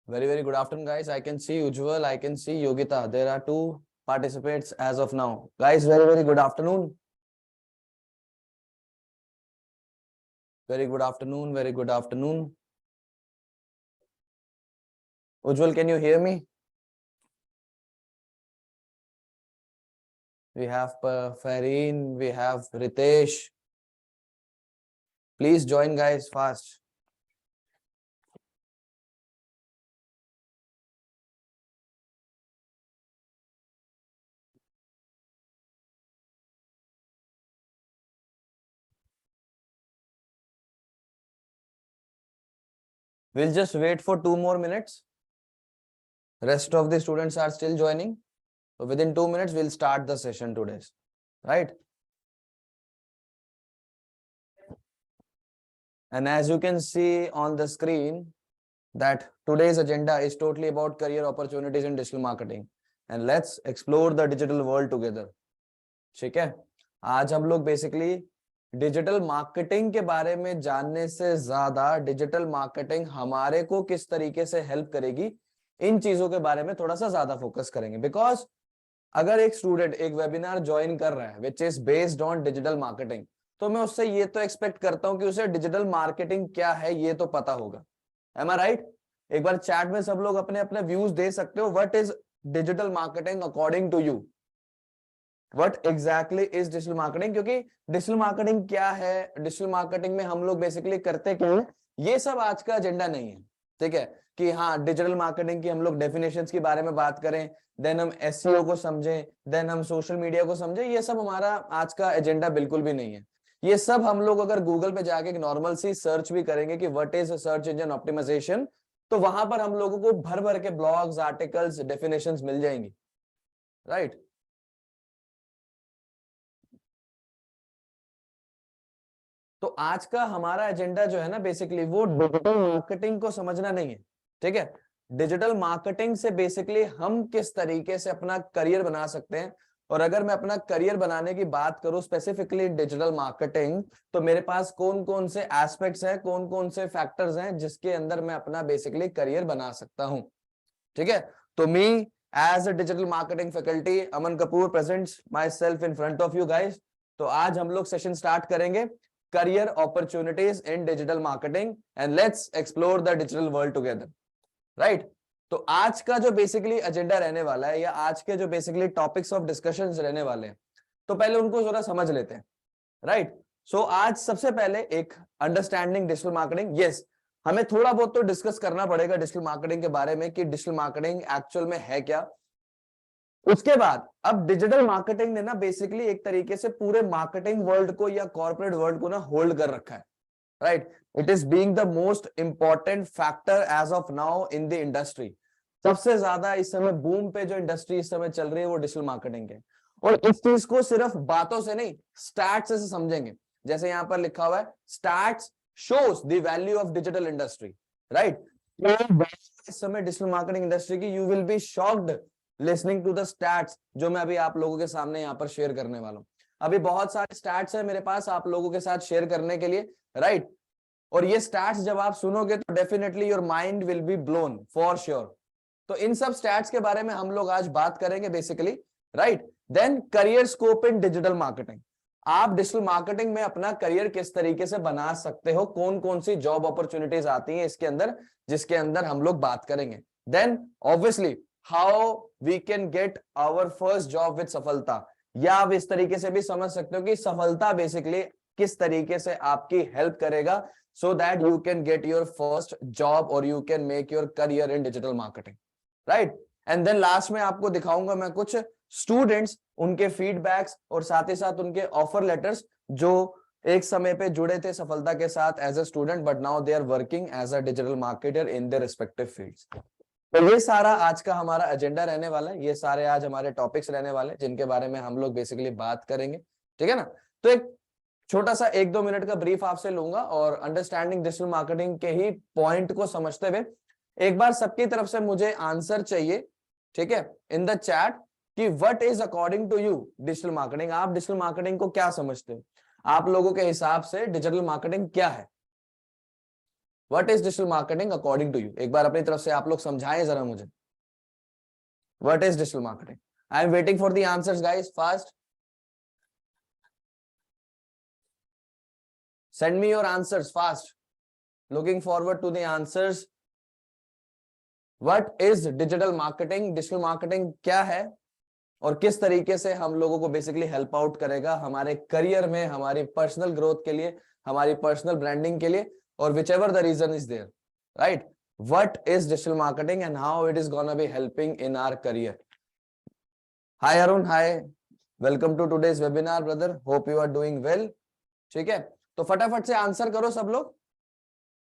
Very good afternoon, guys. I can see Ujjwal, I can see Yogita. There are two participants as of now. Guys, very good afternoon. Very good afternoon. Ujjwal, can you hear me? We have Fareen, we have Ritesh. Please join, guys, fast. We'll just wait for 2 more minutes. Rest of the students are still joining. So within 2 minutes, we'll start the session today. Right? And as you can see on the screen, that today's agenda is totally about career opportunities in digital marketing. And let's explore the digital world together. ठीक है, आज हम लोग basically digital marketing के बारे में जानने से ज्यादा डिजिटल मार्केटिंग हमारे को किस तरीके से हेल्प करेगी, इन चीजों के बारे में थोड़ा सा ज्यादा फोकस करेंगे। बिकॉज अगर एक स्टूडेंट एक वेबिनार ज्वाइन कर रहा है which is based on digital marketing, तो मैं उससे ये तो एक्सपेक्ट करता हूं कि उसे डिजिटल मार्केटिंग क्या है ये तो पता होगा। एम आई राइट? एक बार चैट में सब लोग अपने अपने व्यूज दे सकते हो। What is digital marketing according to you? What exactly is digital marketing? क्योंकि डिजिटल मार्केटिंग क्या है, डिजिटल मार्केटिंग में हम लोग बेसिकली करते क्या है, ये सब आज का एजेंडा नहीं है। ठीक है कि हाँ, डिजिटल मार्केटिंग की हम लोग डेफिनेशंस के बारे में बात करें, देन हम एसईओ को समझें, देन हम सोशल मीडिया को समझें, ये सब हमारा आज का एजेंडा बिल्कुल भी नहीं है। ये सब हम लोग अगर गूगल पे जाके एक नॉर्मल सी सर्च भी करेंगे कि what is search engine optimization, तो वहां पर हम लोगों को भर भर के ब्लॉग्स, आर्टिकल्स, डेफिनेशंस मिल जाएंगी। राइट? तो आज का हमारा एजेंडा जो है ना, बेसिकली वो डिजिटल मार्केटिंग को समझना नहीं है। ठीक है, डिजिटल मार्केटिंग से बेसिकली हम किस तरीके से अपना करियर बना सकते हैं। और अगर मैं अपना करियर बनाने की बात करूं स्पेसिफिकली डिजिटल मार्केटिंग, तो मेरे पास कौन कौन से एस्पेक्ट्स हैं, कौन कौन से फैक्टर्स हैं जिसके अंदर मैं अपना बेसिकली करियर बना सकता हूं। ठीक है, तो me as a digital marketing faculty Aman Kapoor presents myself in front of you guys. तो आज हम लोग सेशन स्टार्ट करेंगे career opportunities in digital marketing and let's explore the digital world together. right? तो आज का जो बेसिकली एजेंडा रहने वाला है या आज के जो बेसिकली टॉपिक्स ऑफ डिस्कशंस रहने वाले हैं, तो पहले उनको जरा समझ लेते हैं। राइट? सो आज सबसे पहले एक अंडरस्टैंडिंग डिजिटल मार्केटिंग। यस, हमें थोड़ा बहुत तो डिस्कस करना पड़ेगा डिजिटल मार्केटिंग के बारे में कि डिजिटल मार्केटिंग एक्चुअल में है क्या। उसके बाद अब डिजिटल मार्केटिंग ने ना बेसिकली एक तरीके से पूरे मार्केटिंग वर्ल्ड को या कॉर्पोरेट वर्ल्ड को ना होल्ड कर रखा है। Right? It is being the most important factor as of now in the industry. सबसे ज्यादा इस समय बूम पे जो इंडस्ट्री इस समय चल रही है वो डिजिटल मार्केटिंग है। और इस चीज को सिर्फ बातों से नहीं, स्टैट्स से समझेंगे। जैसे यहां पर लिखा हुआ है, stats shows the value of digital industry. Right? इस समय डिजिटल मार्केटिंग इंडस्ट्री की you will be shocked listening to the stats जो मैं अभी आप लोगों के सामने यहाँ पर शेयर करने वाला हूँ। अभी बहुत सारे स्टैट्स है मेरे पास आप लोगों के साथ शेयर करने के लिए। राइट? और ये स्टैट्स जब आप सुनोगे तो definitely your mind will be blown for sure. तो इन सब स्टैट्स के बारे में हम लोग आज बात करेंगे basically. Right? Then career scope in digital marketing. आप डिजिटल मार्केटिंग में अपना करियर किस तरीके से बना सकते हो, कौन कौन सी जॉब अपॉर्चुनिटीज आती हैं इसके अंदर, जिसके अंदर हम लोग बात करेंगे। Then obviously how we can get our first job with Safalta, या आप इस तरीके से भी समझ सकते हो कि सफलता बेसिकली किस तरीके से आपकी हेल्प करेगा so that you can get your first job और you can make your career in digital marketing. Right? And then last में आपको दिखाऊंगा मैं कुछ स्टूडेंट्स, उनके फीडबैक्स और साथ ही साथ उनके ऑफर लेटर्स जो एक समय पे जुड़े थे सफलता के साथ as a student, but now they are working as a digital marketer in their respective fields. तो ये सारा आज का हमारा एजेंडा रहने वाला है, ये सारे आज हमारे टॉपिक्स रहने वाले हैं जिनके बारे में हम लोग बेसिकली बात करेंगे। ठीक है ना? तो एक छोटा सा 1-2 मिनट का ब्रीफ आपसे लूंगा और अंडरस्टैंडिंग डिजिटल मार्केटिंग के ही पॉइंट को समझते हुए एक बार सबकी तरफ से मुझे आंसर चाहिए, ठीक है, इन द चैट कि what is according to you digital marketing. आप डिजिटल मार्केटिंग को क्या समझते हो? आप लोगों के हिसाब से डिजिटल मार्केटिंग क्या है? What is digital marketing according to you? एक बार अपनी तरफ से आप लोग समझाएं जरा मुझे, what is digital marketing? I am waiting for the answers guys, fast send me your answers fast, looking forward to the answers. What is digital marketing? Digital marketing क्या है और किस तरीके से हम लोगों को बेसिकली हेल्प आउट करेगा हमारे करियर में, हमारी पर्सनल ग्रोथ के लिए, हमारी पर्सनल ब्रांडिंग के लिए, और whichever the reason is there, right? What is digital marketing and how it is gonna be helping in our career? Hi Arun, hi, welcome to today's webinar brother, hope you are doing well. ठीक है, तो फटाफट से answer करो सब लोग,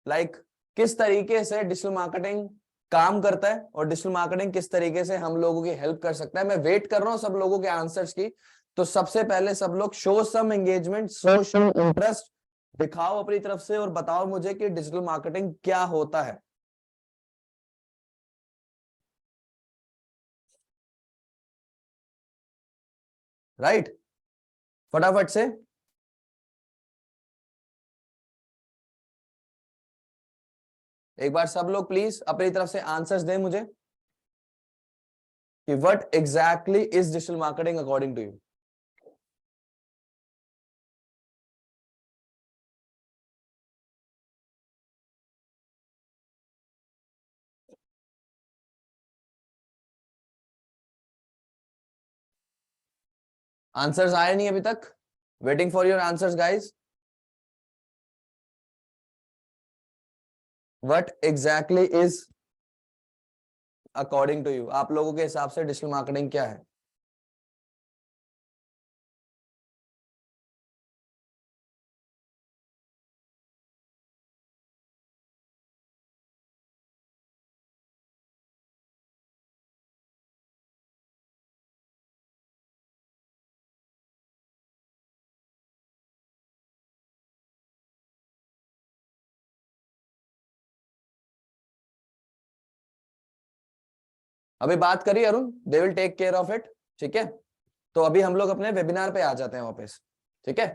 like किस तरीके से डिजिटल मार्केटिंग काम करता है और डिजिटल मार्केटिंग किस तरीके से हम लोगों की हेल्प कर सकता है। मैं वेट कर रहा हूं सब लोगों के आंसर्स की। तो सबसे पहले सब लोग show some engagement, show some interest, दिखाओ अपनी तरफ से और बताओ मुझे कि डिजिटल मार्केटिंग क्या होता है। राइट, फटाफट से एक बार सब लोग प्लीज अपनी तरफ से आंसर्स दें मुझे कि what exactly is digital marketing according to you. Answers आए नहीं अभी तक, waiting for your answers guys. What exactly is according to you, आप लोगों के हिसाब से डिजिटल मार्केटिंग क्या है? अभी बात करी Arun, they will take care of it. ठीक है, तो अभी हम लोग अपने वेबिनार पे आ जाते हैं वापस। ठीक है,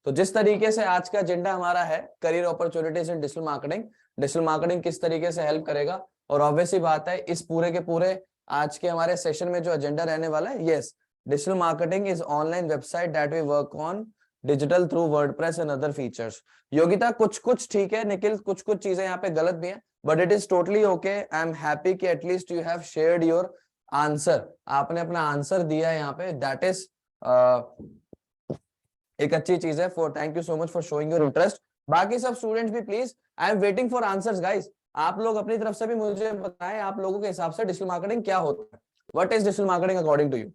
तो जिस तरीके से आज का एजेंडा हमारा है, career opportunities in digital marketing, digital marketing किस तरीके से हेल्प करेगा, और ऑब्वियसली बात है इस पूरे के पूरे आज के हमारे सेशन में जो एजेंडा रहने वाला है, yes, digital marketing is online website that we work on digital through WordPress and other features. Yogita कुछ कुछ ठीक है, निखिल कुछ कुछ चीजें यहाँ पे गलत भी हैं, but it is totally okay. I am happy कि at least you have shared your answer, आपने अपना आंसर दिया है यहाँ पे, दैट इज एक अच्छी चीज है। For thank you so much for showing your interest. बाकी सब स्टूडेंट्स भी please, I am waiting for answers guys. आप लोग अपनी तरफ से भी मुझे बताएं आप लोगों के हिसाब से डिजिटल मार्केटिंग क्या होता है, what is digital marketing according to you.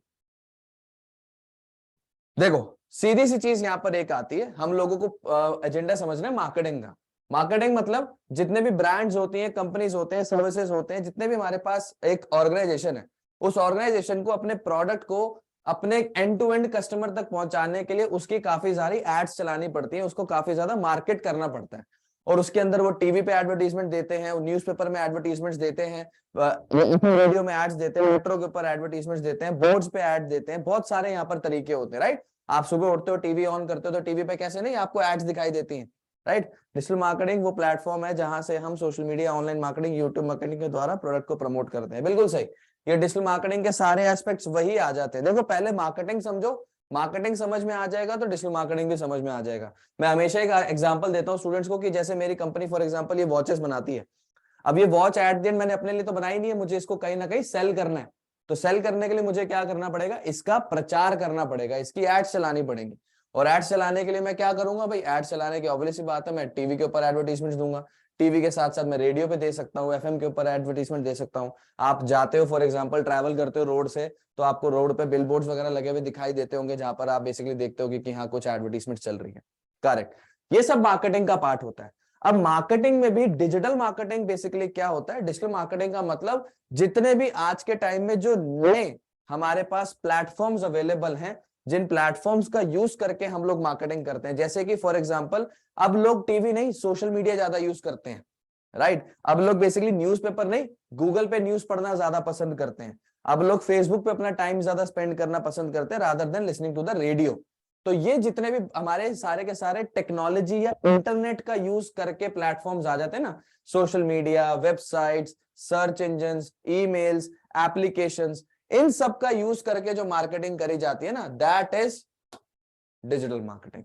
देखो सीधी सी चीज यहाँ पर एक आती है, हम लोगों को एजेंडा समझना है मार्केटिंग का। मार्केटिंग मतलब जितने भी ब्रांड्स होती हैं, कंपनीज होते हैं, सर्विसेज होते हैं, जितने भी हमारे पास एक ऑर्गेनाइजेशन है, उस ऑर्गेनाइजेशन को अपने प्रोडक्ट को अपने एंड टू एंड कस्टमर तक पहुंचाने के लिए उसकी काफी सारी एड्स चलानी पड़ती है, उसको काफी ज्यादा मार्केट करना पड़ता है, और उसके अंदर वो टीवी पे एडवर्टीजमेंट देते हैं, न्यूज़पेपर में एडवर्टीजमेंट्स देते हैं, रेडियो में एड्स देते हैं, मेट्रो के ऊपर एडवर्टीजमेंट्स देते हैं, बोर्ड्स पे एड देते हैं, बहुत सारे यहाँ पर तरीके होते हैं। राइट, आप सुबह उठते हो, टीवी ऑन करते हो, तो टीवी पे कैसे नहीं आपको एड्स दिखाई देती हैं। राइट, डिजिटल मार्केटिंग वो प्लेटफॉर्म है जहां से हम social media, online marketing, YouTube marketing के द्वारा प्रोडक्ट को प्रमोट करते हैं। बिल्कुल सही, ये डिजिटल मार्केटिंग के सारे एस्पेक्ट्स वही आ जाते हैं। देखो पहले मार्केटिंग समझो, मार्केटिंग समझ में आ जाएगा तो डिजिटल मार्केटिंग भी समझ में आ जाएगा। मैं हमेशा एक एग्जांपल देता हूँ स्टूडेंट्स को कि जैसे मेरी कंपनी फॉर एग्जांपल ये वॉचेस बनाती है। अब ये वॉच एट द एंड मैंने अपने लिए तो बनाई नहीं है, मुझे इसको कहीं ना कहीं सेल करना है। तो सेल करने के लिए मुझे क्या करना पड़ेगा, इसका प्रचार करना पड़ेगा, इसकी एड्स चलानी पड़ेंगी। और एड्स चलाने के लिए मैं क्या करूंगा भाई, एड्स चलाने की ऑब्वियसली बात है, मैं टीवी के ऊपर एडवर्टीजमेंट दूंगा, टीवी के साथ साथ मैं रेडियो पे दे सकता हूँ, एफएम के ऊपर एडवर्टीजमेंट दे सकता हूँ। आप जाते हो फॉर एग्जांपल, ट्रैवल करते हो रोड से, तो आपको रोड पे बिलबोर्ड्स वगैरह लगे हुए दिखाई देते होंगे, जहां पर आप बेसिकली देखते हो कि हाँ कुछ एडवर्टीजमेंट चल रही है। करेक्ट, ये सब मार्केटिंग का पार्ट होता है। अब मार्केटिंग में भी डिजिटल मार्केटिंग बेसिकली क्या होता है, डिजिटल मार्केटिंग का मतलब जितने भी आज के टाइम में जो नए हमारे पास प्लेटफॉर्म्स अवेलेबल हैं, जिन प्लेटफॉर्म्स का यूज करके हम लोग मार्केटिंग करते हैं, जैसे कि फॉर एग्जांपल अब लोग टीवी नहीं सोशल मीडिया ज्यादा यूज करते हैं। राइट, अब लोग बेसिकली न्यूज़पेपर नहीं गूगल पे न्यूज पढ़ना ज्यादा पसंद करते हैं। अब लोग फेसबुक पे अपना टाइम ज्यादा स्पेंड करना पसंद करते हैं rather than listening to the radio. तो ये जितने भी हमारे सारे के सारे टेक्नोलॉजी या इंटरनेट का यूज करके प्लेटफॉर्म्स आ जाते हैं ना, social media, websites, search engines, emails, applications, इन सब का यूज करके जो मार्केटिंग करी जाती है ना, दैट इज डिजिटल मार्केटिंग।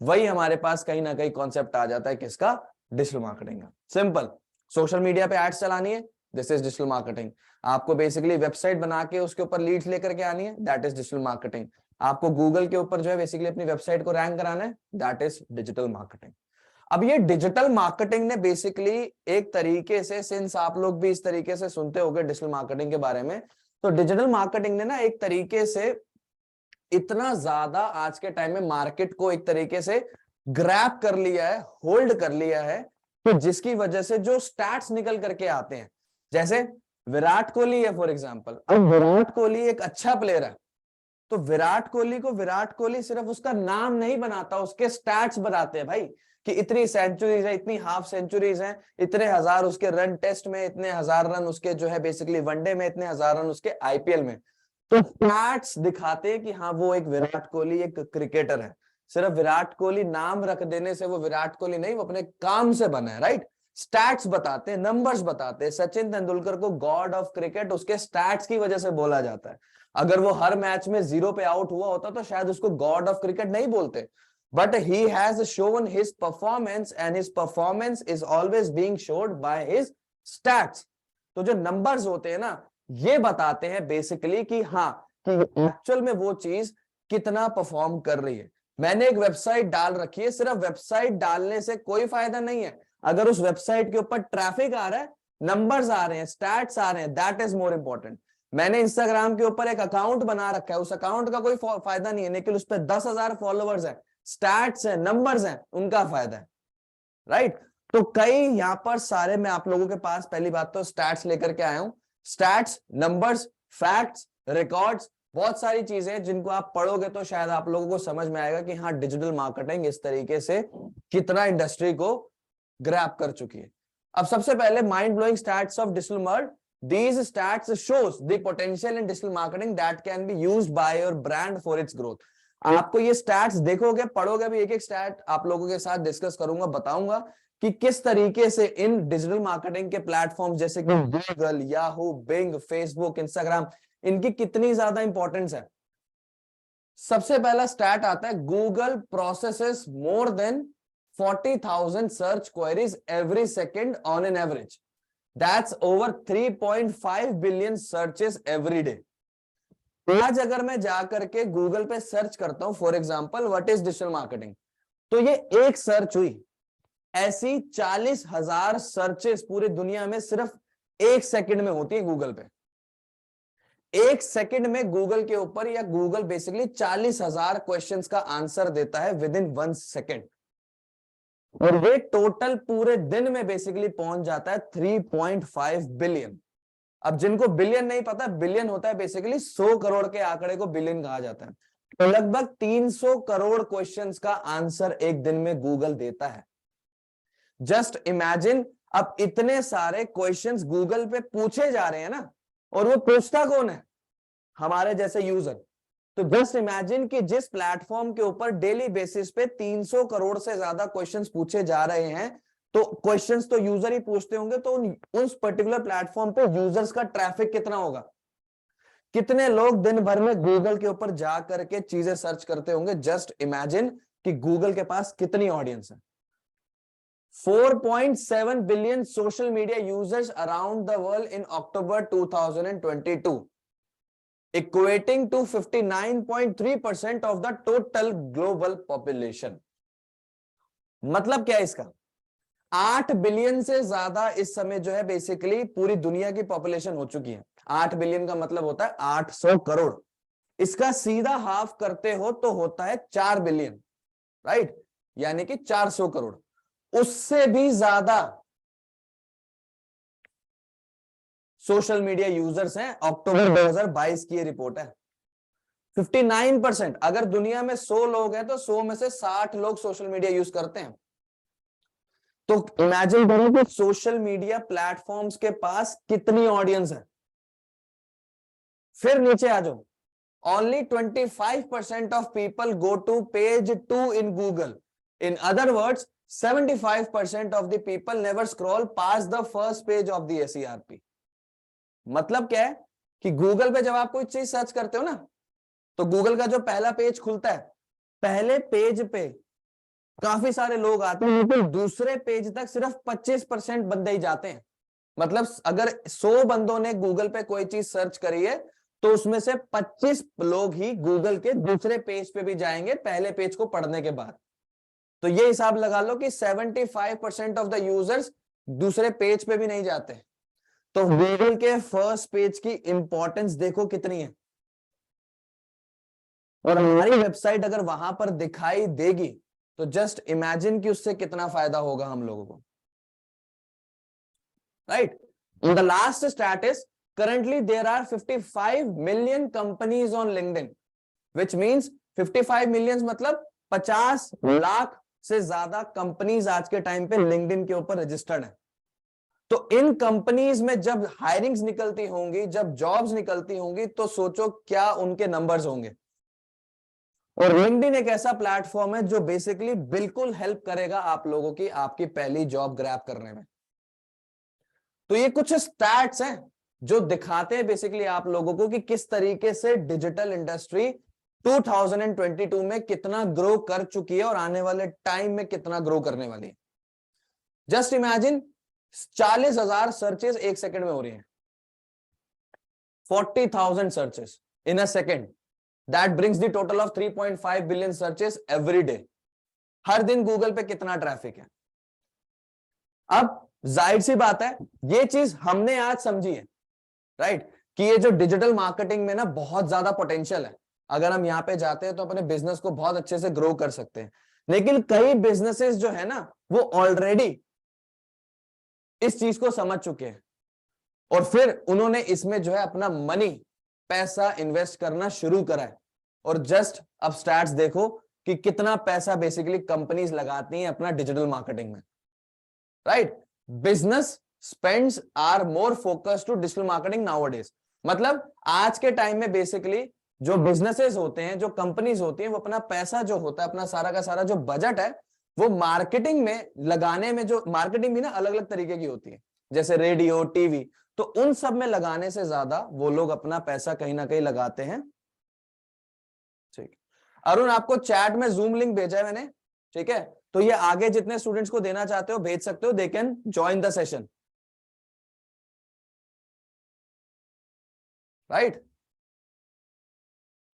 वही हमारे पास कहीं ना कहीं कॉन्सेप्ट आ जाता है किसका, डिजिटल मार्केटिंग का। सिंपल, सोशल मीडिया पे एड्स चलानी है, दिस इज डिजिटल मार्केटिंग। आपको बेसिकली वेबसाइट बना के उसके ऊपर लीड्स लेकर के आनी है, दैट इज डिजिटल मार्केटिंग। आपको गूगल के ऊपर जो है बेसिकली अपनी वेबसाइट को रैंक कराना है, दैट इज डिजिटल मार्केटिंग। अब ये डिजिटल मार्केटिंग ने बेसिकली एक तरीके से, सिंस आप लोग भी इस तरीके से सुनते होंगे डिजिटल मार्केटिंग के बारे में, तो डिजिटल मार्केटिंग ने ना एक तरीके से इतना ज्यादा आज के टाइम में मार्केट को एक तरीके से ग्रैब कर लिया है, होल्ड कर लिया है, तो जिसकी वजह से जो स्टैट्स निकल करके आते हैं, जैसे विराट कोहली है फॉर एग्जांपल। अब विराट कोहली एक अच्छा प्लेयर है, तो विराट कोहली को विराट कोहली सिर्फ उसका नाम नहीं बनाता, उसके स्टैट्स बनाते हैं भाई, कि इतनी सेंचुरीज है, इतनी हाफ सेंचुरीज हैं, इतने हजार उसके रन टेस्ट में, इतने हजार रन उसके जो है बेसिकली वनडे में, इतने हजार रन उसके आईपीएल में। तो स्टैट्स दिखाते हैं कि हाँ वो एक विराट कोहली एक क्रिकेटर है। सिर्फ विराट कोहली नाम रख देने से वो विराट कोहली नहीं, वो अपने काम से बना है, राइट। स्टैट्स बताते हैं, नंबर्स बताते हैं। सचिन तेंदुलकर को गॉड ऑफ क्रिकेट उसके स्टैट्स की वजह से बोला जाता है। अगर वो हर मैच में 0 पे आउट हुआ होता तो शायद उसको गॉड ऑफ क्रिकेट नहीं बोलते, but he has shown his performance and his performance is always being showed by his stats. तो जो नंबर्स होते हैं ना, ये बताते हैं बेसिकली कि हाँ, कि एक्चुअल में वो चीज कितना परफॉर्म कर रही है। मैंने एक वेबसाइट डाल रखी है, सिर्फ वेबसाइट डालने से कोई फायदा नहीं है। अगर उस वेबसाइट के ऊपर ट्रैफिक आ रहा है, नंबर्स आ रहे हैं, स्टैट्स आ रहे हैं, दैट इज मोर इंपॉर्टेंट। मैंने इंस्टाग्राम के ऊपर एक अकाउंट बना रखा है, उस अकाउंट का कोई फायदा नहीं है, लेकिन उस पर 10,000 फॉलोअर्स है, स्टैट्स है, नंबर्स हैं, उनका फायदा है, राइट। तो कई यहां पर सारे मैं आप लोगों के पास पहली बात तो स्टैट्स लेकर के आया हूं। स्टैट्स, नंबर्स, फैक्ट्स, रिकॉर्ड्स, बहुत सारी चीजें जिनको आप पढ़ोगे तो शायद आप लोगों को समझ में आएगा कि हाँ डिजिटल मार्केटिंग इस तरीके से कितना इंडस्ट्री को ग्रैब कर चुकी है। अब सबसे पहले mind blowing stats of digital world. These stats shows the potential in digital marketing that can be used by your brand for its growth. आपको ये स्टैट्स देखोगे, पढ़ोगे भी, एक एक स्टैट आप लोगों के साथ डिस्कस करूंगा, बताऊंगा कि किस तरीके से इन डिजिटल मार्केटिंग के प्लेटफॉर्म जैसे कि Google, Yahoo, Bing, Facebook, Instagram, इनकी कितनी ज्यादा इंपॉर्टेंस है। सबसे पहला स्टैट आता है, Google processes more than 40,000 search queries every second on an average. That's over 3.5 billion searches every day. आज अगर मैं जाकर के गूगल पे सर्च करता हूं for example what is digital marketing, तो ये एक सर्च हुई, ऐसी 40,000 सर्चेस पूरी दुनिया में सिर्फ एक सेकंड में होती है गूगल पे। एक सेकंड में गूगल के ऊपर या गूगल बेसिकली 40,000 क्वेश्चंस का आंसर देता है विद इन 1 सेकेंड, और वे टोटल पूरे दिन में बेसिकली पहुंच जाता है 3.5 बिलियन। अब जिनको बिलियन नहीं पता, बिलियन होता है बेसिकली 100 करोड़ के आंकड़े को बिलियन कहा जाता है। तो लगभग 300 करोड़ क्वेश्चंस का आंसर एक दिन में गूगल देता है। जस्ट इमेजिन, अब इतने सारे क्वेश्चंस गूगल पे पूछे जा रहे हैं ना, और वो पूछता कौन है, हमारे जैसे यूजर। तो जस्ट इमेजिन कि जिस प्लेटफॉर्म के ऊपर डेली बेसिस पे 300 करोड़ से ज्यादा क्वेश्चंस पूछे जा रहे हैं, तो क्वेश्चंस तो यूजर ही पूछते होंगे, तो उस पर्टिकुलर प्लेटफॉर्म पे यूजर्स का ट्रैफिक कितना होगा, कितने लोग दिन भर में गूगल के ऊपर जा करके चीजें सर्च करते होंगे। जस्ट इमेजिन कि गूगल के पास कितनी ऑडियंस है। 4.7 billion social media users around the world in October 2022, equating to 59.3% of the total global population। मतलब क्या है इसका, 8 बिलियन से ज्यादा इस समय जो है बेसिकली पूरी दुनिया की पॉपुलेशन हो चुकी है। 8 बिलियन का मतलब होता है 800 करोड़। इसका सीधा हाफ करते हो तो होता है 4 बिलियन, राइट, यानी कि 400 करोड़। उससे भी ज्यादा सोशल मीडिया यूजर्स हैं, अक्टूबर 2022 की ये रिपोर्ट है। 59%, अगर दुनिया में 100 लोग हैं तो 100 में से 60 लोग सोशल मीडिया यूज करते हैं। तो इमेजिन करो कि सोशल मीडिया प्लेटफॉर्म्स के पास कितनी ऑडियंस है। फिर नीचे आ जाओ, only 25% of people go to page 2 in Google. In other words, 75% of the people never scroll past the first page of the SERP. मतलब क्या है कि गूगल पे जब आप कोई चीज सर्च करते हो ना, तो गूगल का जो पहला पेज खुलता है, पहले पेज पे काफी सारे लोग आते हैं, लेकिन दूसरे पेज तक सिर्फ 25% बंदे ही जाते हैं। मतलब अगर 100 बंदों ने गूगल पे कोई चीज सर्च करी है, तो उसमें से 25 लोग ही गूगल के दूसरे पेज पे भी जाएंगे पहले पेज को पढ़ने के बाद। तो ये हिसाब लगा लो कि 75% ऑफ द यूजर्स दूसरे पेज पे भी नहीं जाते। तो गूगल के फर्स्ट पेज की इंपॉर्टेंस देखो कितनी है। और हमारी वेबसाइट अगर वहां पर दिखाई देगी, तो जस्ट इमेजिन कि उससे कितना फायदा होगा हम लोगों को, right. The last stat is currently there are 55 million companies on LinkedIn, which means 55 million मतलब 50 लाख से ज्यादा कंपनीज आज के टाइम पे LinkedIn के ऊपर रजिस्टर्ड है। तो इन कंपनीज में जब हायरिंग्स निकलती होंगी, जब जॉब्स निकलती होंगी, तो सोचो क्या उनके नंबर्स होंगे। और LinkedIn एक ऐसा प्लेटफॉर्म है जो बेसिकली बिल्कुल हेल्प करेगा आप लोगों की आपकी पहली जॉब ग्रैब करने में। तो ये कुछ स्टैट्स हैं जो दिखाते हैं बेसिकली आप लोगों को कि किस तरीके से डिजिटल इंडस्ट्री 2022 में कितना ग्रो कर चुकी है और आने वाले टाइम में कितना ग्रो करने वाली है। जस्ट इमेजिन 40,000 सर्चेस एक सेकंड में हो रही हैं, 40,000 searches in a second, that brings the total of 3.5 billion searches every day. हर दिन गूगल पे कितना ट्रैफिक है। अब जाहिर सी बात है, ये चीज हमने आज समझी है, राइट, कि ये जो डिजिटल मार्केटिंग में ना बहुत ज्यादा पोटेंशियल है। अगर हम यहाँ पे जाते हैं तो अपने बिजनेस को बहुत अच्छे से ग्रो कर सकते हैं। लेकिन कई बिजनेसेस जो है ना, वो ऑलरेडी इस चीज को समझ चुके हैं और फिर उन्होंने इसमें जो है अपना मनी, पैसा इन्वेस्ट करना शुरू करा है। और जस्ट अब स्टैट्स देखो कि कितना पैसा बेसिकली कंपनीज लगाती हैं अपना डिजिटल मार्केटिंग में, right. Business spends are more focused to digital marketing nowadays। मतलब आज के टाइम में बेसिकली जो बिजनेसेस होते हैं, जो कंपनीज होती हैं, वो अपना पैसा जो होता है, अपना सारा का सारा जो बजट है, वो मार्केटिंग में लगाने में, जो मार्केटिंग भी ना अलग अलग तरीके की होती है, जैसे रेडियो, टीवी, तो उन सब में लगाने से ज्यादा वो लोग अपना पैसा कहीं ना कहीं लगाते हैं। ठीक, अरुण आपको चैट में जूम लिंक भेजा है मैंने, ठीक है, तो ये आगे जितने स्टूडेंट्स को देना चाहते हो भेज सकते हो, they can join the session, right.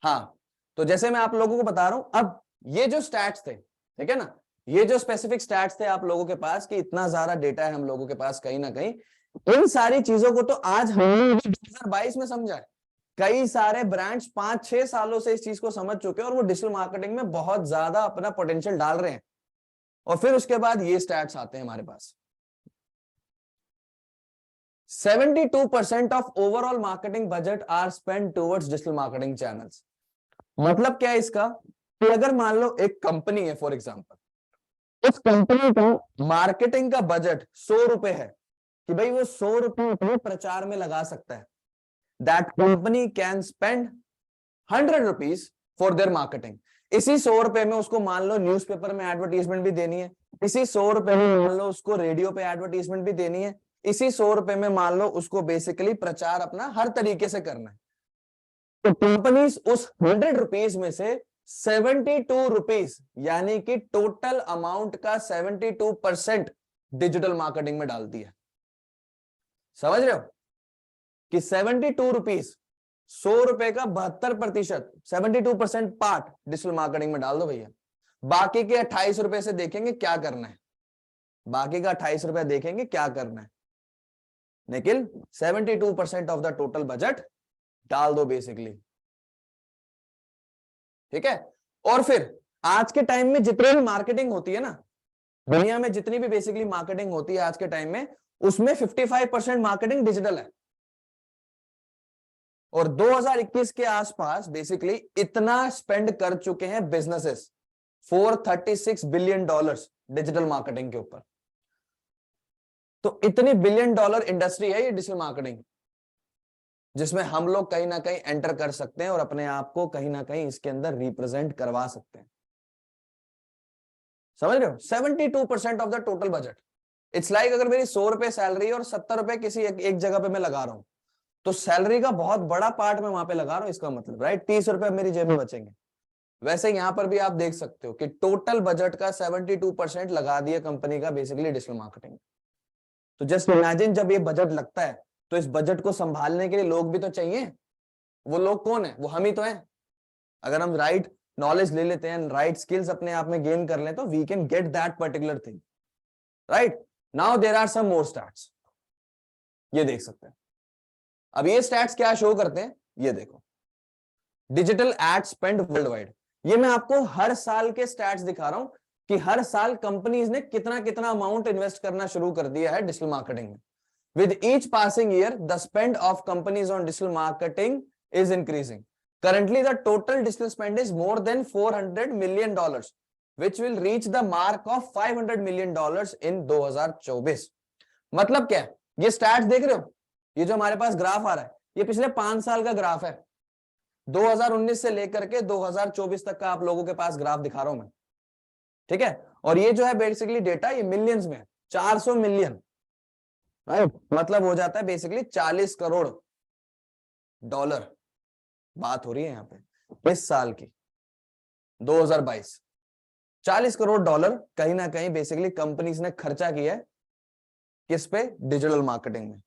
हाँ, तो जैसे मैं आप लोगों को बता रहा हूं, अब ये जो स्टैट्स थे, ठीक है ना, ये जो स्पेसिफिक स्टैट्स थे आप लोगों के पास कि इतना ज्यादा डेटा है हम लोगों के पास कहीं ना कहीं, इन सारी चीजों को तो आज हमने 2022 में समझा है। कई सारे ब्रांड्स 5-6 सालों से इस चीज को समझ चुके हैं और वो डिजिटल मार्केटिंग में बहुत ज्यादा अपना पोटेंशियल डाल रहे हैं। और फिर उसके बाद ये स्टैट्स आते हैं हमारे पास, 72% of overall marketing budget are spend towards digital marketing channels. मतलब क्या है इसका, कि अगर मान लो एक कंपनी है फॉर एग्जांपल, उस कंपनी का मार्केटिंग का बजट 100 रुपए है, कि भाई वो 100 रुपए अपने प्रचार में लगा सकता है, that company can spend 100 rupees for their marketing. इसी 100 रुपए में उसको मान लो न्यूज़पेपर में एडवर्टीजमेंट भी देनी है, इसी 100 रुपए में मान लो उसको रेडियो पे एडवर्टीजमेंट भी देनी है, इसी 100 रुपए में मान लो उसको बेसिकली प्रचार अपना हर तरीके से करना है। तो कंपनीज उस 100 रुपीज में से 72 रुपीज, यानी कि टोटल अमाउंट का 72% डिजिटल मार्केटिंग में डालती है। समझ रहे हो कि 72 रुपीज, 100 रुपए का 72%, 72% पार्ट डिजिटल मार्केटिंग में डाल दो भैया। बाकी के 28 रुपए से देखेंगे क्या करना है, बाकी का 28 रुपए देखेंगे क्या करना है, लेकिन 72% ऑफ द टोटल बजट डाल दो बेसिकली, ठीक है। और फिर आज के टाइम में जितनी भी मार्केटिंग होती है ना, दुनिया में जितनी भी बेसिकली मार्केटिंग होती है आज के टाइम में, उसमें 55% मार्केटिंग डिजिटल है। और 2021 के आसपास बेसिकली इतना स्पेंड कर चुके हैं बिजनेसेस, $436 बिलियन डिजिटल मार्केटिंग के ऊपर। तो इतनी $1 बिलियन इंडस्ट्री है ये डिजिटल मार्केटिंग। जिसमें हम लोग कहीं ना कहीं एंटर कर सकते हैं और अपने आप को कहीं ना कहीं इसके अंदर रिप्रेजेंट करवा सकते हैं। समझ रहे हो? 72% of the total budget. It's like अगर मेरी 100 रुपए सैलरी और 70 रुपए किसी एक जगह पे मैं लगा रहा हूं, तो सैलरी का बहुत बड़ा पार्ट मैं वहां पे लगा रहा हूं, इसका मतलब राइट 30 रुपए मेरी जेब में बचेंगे। वैसे यहां पर भी आप देख सकते हो कि टोटल बजट का 72% लगा दिया कंपनी का बेसिकली डिजिटल मार्केटिंग। तो जस्ट इमेजिन जब ये बजट लगता है तो इस बजट को संभालने के लिए लोग भी तो चाहिए। वो लोग कौन है? वो हम ही तो हैं। अगर हम राइट नॉलेज ले लेते हैं, राइट स्किल्स अपने आप में गेन कर लें, तो we can get that particular thing, right? Now there are some more stats. ये देख सकते हैं। अब ये स्टैट्स क्या शो करते हैं, ये देखो। Digital ad spend world wide. ये मैं आपको हर साल के स्टैट्स दिखा रहा हूं कि हर साल कंपनीज ने कितना कितना अमाउंट इन्वेस्ट करना शुरू कर दिया है डिजिटल मार्केटिंग में। With each passing year, the spend of companies on digital marketing is increasing. Currently, the total digital spend is more than $400 million, which will reach the mark of $500 million in 2024. मतलब क्या है? ये stats देख रहे हो? ये जो हमारे पास ग्राफ आ रहा है, ये पिछले 5 साल का ग्राफ है। 2019 से लेकर के 2024 तक का आप लोगों के पास ग्राफ दिखा रहा हूं मैं, ठीक है? और ये जो है बेसिकली डेटा, ये मिलियंस में, 400 मिलियन, मतलब हो जाता है बेसिकली 40 करोड़ डॉलर बात हो रही है यहाँ पे इस साल की 2022। 40 करोड़ डॉलर कहीं ना कहीं बेसिकली कंपनीज ने खर्चा किया है किस पे? डिजिटल मार्केटिंग में।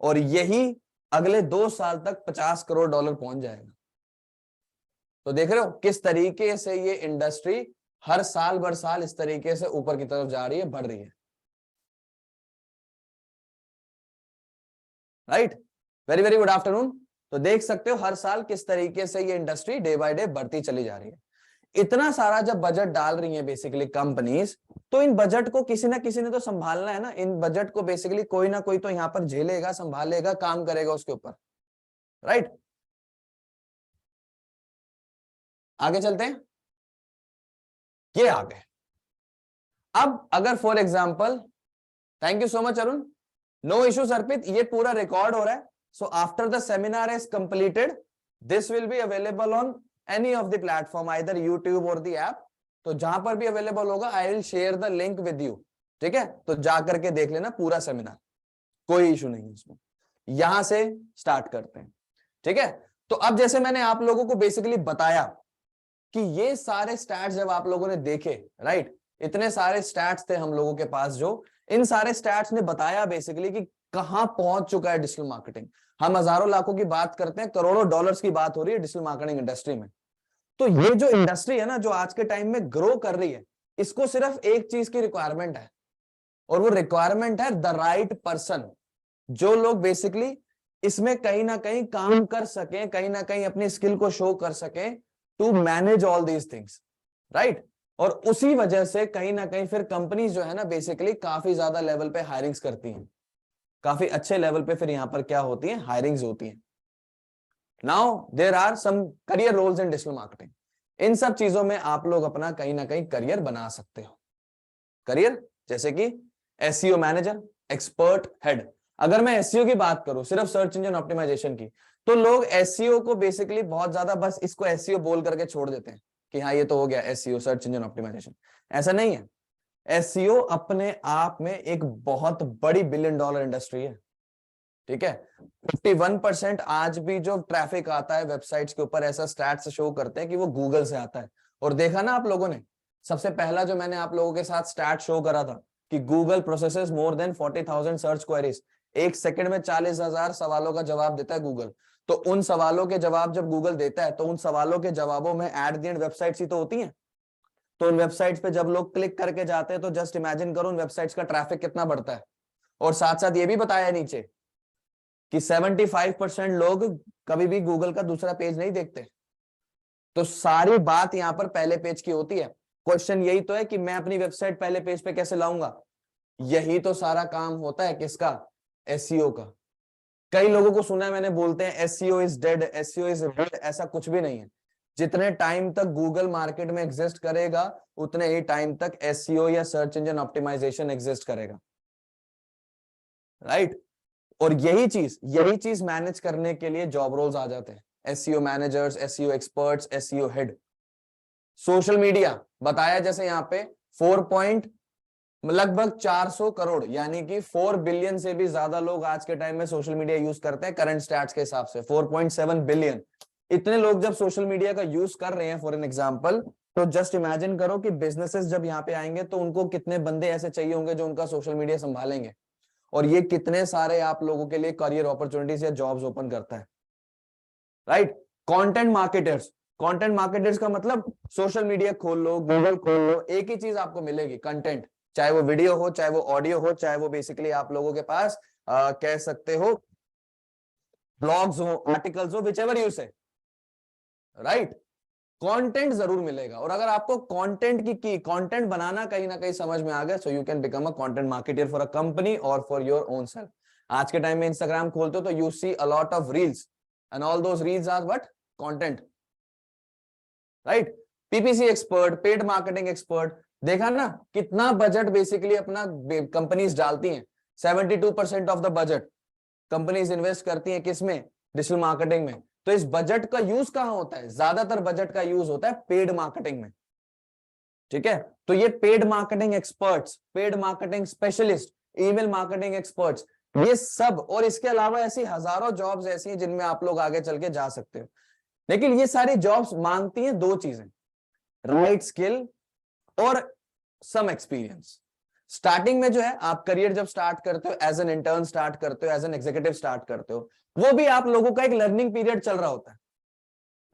और यही अगले 2 साल तक 50 करोड़ डॉलर पहुंच जाएगा। तो देख रहे हो किस तरीके से ये इंडस्ट्री हर साल बर साल इस तरीके से ऊपर की तरफ जा रही है, बढ़ रही है, right? Very very good afternoon. तो देख सकते हो हर साल किस तरीके से ये इंडस्ट्री डे बाय डे बढ़ती चली जा रही है। इतना सारा जब बजट डाल रही है बेसिकली कंपनीज, तो इन बजट को किसी ना किसी ने तो संभालना है ना। इन बजट को बेसिकली कोई ना कोई तो यहां पर झेलेगा, संभालेगा, काम करेगा उसके ऊपर, राइट? आगे चलते हैं। ये आगे अब अगर for example, thank you so much Arun, no issues Arpit, ये पूरा रिकॉर्ड हो रहा है। So after the seminar is completed, this will be available on any of the platform, either YouTube or the app. तो जहां पर भी अवेलेबल होगा I will share the link with you, ठीक है? तो जाकर के देख लेना पूरा सेमिनार, कोई इशू नहीं है उसमें। यहां से स्टार्ट करते हैं, ठीक है? तो अब जैसे मैंने आप लोगों को बेसिकली बताया कि ये सारे स्टैट्स जब आप लोगों ने देखे, राइट, इतने सारे स्टैट्स थे हम लोगों के पास, जो इन सारे स्टैट्स ने बताया बेसिकली कि कहां पहुंच चुका है डिजिटल मार्केटिंग। हम हजारों लाखों की बात करते हैं, करोड़ों डॉलर्स की बात हो रही है डिजिटल मार्केटिंग इंडस्ट्री में। तो ये जो इंडस्ट्री है ना, जो आज के टाइम में ग्रो कर रही है, इसको सिर्फ एक चीज की रिक्वायरमेंट है, और वो रिक्वायरमेंट है द राइट पर्सन। जो लोग बेसिकली इसमें कहीं ना कहीं काम कर सके, कहीं ना कहीं अपनी स्किल को शो कर सके to manage all these things, right? और उसी वजह से कहीं ना कहीं फिर कंपनीज जो है ना बेसिकली काफी ज्यादा लेवल पे हायरिंग्स करती हैं, काफी अच्छे लेवल पे फिर यहां पर क्या होती है? हायरिंग्स होती हैं। Now there are some career roles in digital marketing. इन सब चीजों में आप लोग अपना कहीं ना कहीं करियर बना सकते हो। करियर जैसे कि एसईओ मैनेजर, एक्सपर्ट हेड। अगर मैं एसईओ की बात करूं, सिर्फ सर्च इंजन ऑप्टिमाइजेशन की, तो लोग एसईओ को बेसिकली बहुत ज्यादा बस इसको एसईओ बोल करके छोड़ देते हैं कि हाँ ये तो हो गया एसईओ, सर्च इंजन ऑप्टिमाइजेशन। ऐसा नहीं है। एसईओ अपने आप में एक बहुत बड़ी $1 बिलियन इंडस्ट्री है, ठीक है? 51% आज भी जो ट्रैफिक आता है वेबसाइट्स के ऊपर, ऐसा स्टैट्स शो करते हैं कि वो गूगल से आता है। और देखा ना आप लोगों ने, सबसे पहला जो मैंने आप लोगों के साथ स्टैट शो करा था कि Google processes more than 40,000 search queries. एक सेकंड में 40,000 सवालों का जवाब देता है गूगल। तो उन सवालों के जवाब जब गूगल देता है, तो उन सवालों के जवाबों में एट द एंड वेबसाइट्स ही तो होती हैं। तो उन वेबसाइट्स पे जब लोग क्लिक करके जाते हैं, तो जस्ट इमेजिन करो उन वेबसाइट्स का ट्रैफिक कितना बढ़ता है। और साथ साथ ये भी बताया नीचे कि 75% लोग कभी भी गूगल का दूसरा पेज नहीं देखते। तो सारी बात यहां पर पहले पेज की होती है। क्वेश्चन यही तो है कि मैं अपनी वेबसाइट पहले पेज पे कैसे लाऊंगा। यही तो सारा काम होता है किसका? एसईओ का। कई लोगों को सुना है मैंने, बोलते हैं SEO is dead, SEO is dead. ऐसा कुछ भी नहीं है। जितने टाइम तक गूगल मार्केट में एग्जिस्ट करेगा, उतने ही टाइम तक एसईओ या सर्च इंजन ऑप्टिमाइजेशन एग्जिस्ट करेगा, राइट? और यही चीज मैनेज करने के लिए जॉब रोल्स आ जाते हैं, SEO managers, SEO experts, SEO head. Social media बताया जैसे यहाँ पे 4 लगभग 400 करोड़ यानी कि 4 बिलियन से भी ज्यादा लोग आज के टाइम में सोशल मीडिया यूज करते हैं करंट स्टैट्स के हिसाब से 4.7 बिलियन। इतने लोग जब सोशल मीडिया का यूज कर रहे हैं फॉर एन एग्जांपल, तो जस्ट इमेजिन करो कि बिजनेसेस जब यहाँ पे आएंगे तो उनको कितने बंदे ऐसे चाहिए होंगे जो उनका सोशल मीडिया संभालेंगे, और ये कितने सारे आप लोगों के लिए करियर अपॉर्चुनिटीज या जॉब्स ओपन करता है, राइट। कंटेंट मार्केटर्स का मतलब सोशल मीडिया खोल लो, गूगल खोल लो, एक ही चीज आपको मिलेगी, कंटेंट। चाहे वो वीडियो हो, चाहे वो ऑडियो हो, चाहे वो बेसिकली आप लोगों के पास कह सकते हो ब्लॉग्स हो, आर्टिकल्स हो, विच एवर यू से, राइट। कंटेंट जरूर मिलेगा, और अगर आपको कंटेंट बनाना कहीं ना कहीं समझ में आ गया, so you can become a content marketer for a company और फॉर योर ओन सेल्फ। आज के टाइम में इंस्टाग्राम खोलते हो तो you see a lot of reels, and all those reels are what, content, right. PPC expert, paid marketing expert, देखा ना कितना बजट बेसिकली अपना कंपनीज डालती हैं। 72% of the budget companies invest करती हैं किसमें, डिजिटल मार्केटिंग में। तो इस बजट का यूज कहां होता है, ज्यादातर बजट का यूज होता है पेड मार्केटिंग में, ठीक है। तो ये paid marketing experts, paid marketing specialist, email marketing experts, ये सब, और इसके अलावा ऐसी हजारों जॉब्स ऐसी हैं जिनमें आप लोग आगे चल के जा सकते हो। लेकिन ये सारी जॉब्स मांगती हैं दो चीजें, राइट स्किल और सम एक्सपीरियंस। स्टार्टिंग में जो है आप करियर जब स्टार्ट करते हो, एज एन इंटर्न स्टार्ट करते हो, एज एन एग्जीक्यूटिव स्टार्ट करते हो, वो भी आप लोगों का एक लर्निंग पीरियड चल रहा होता है,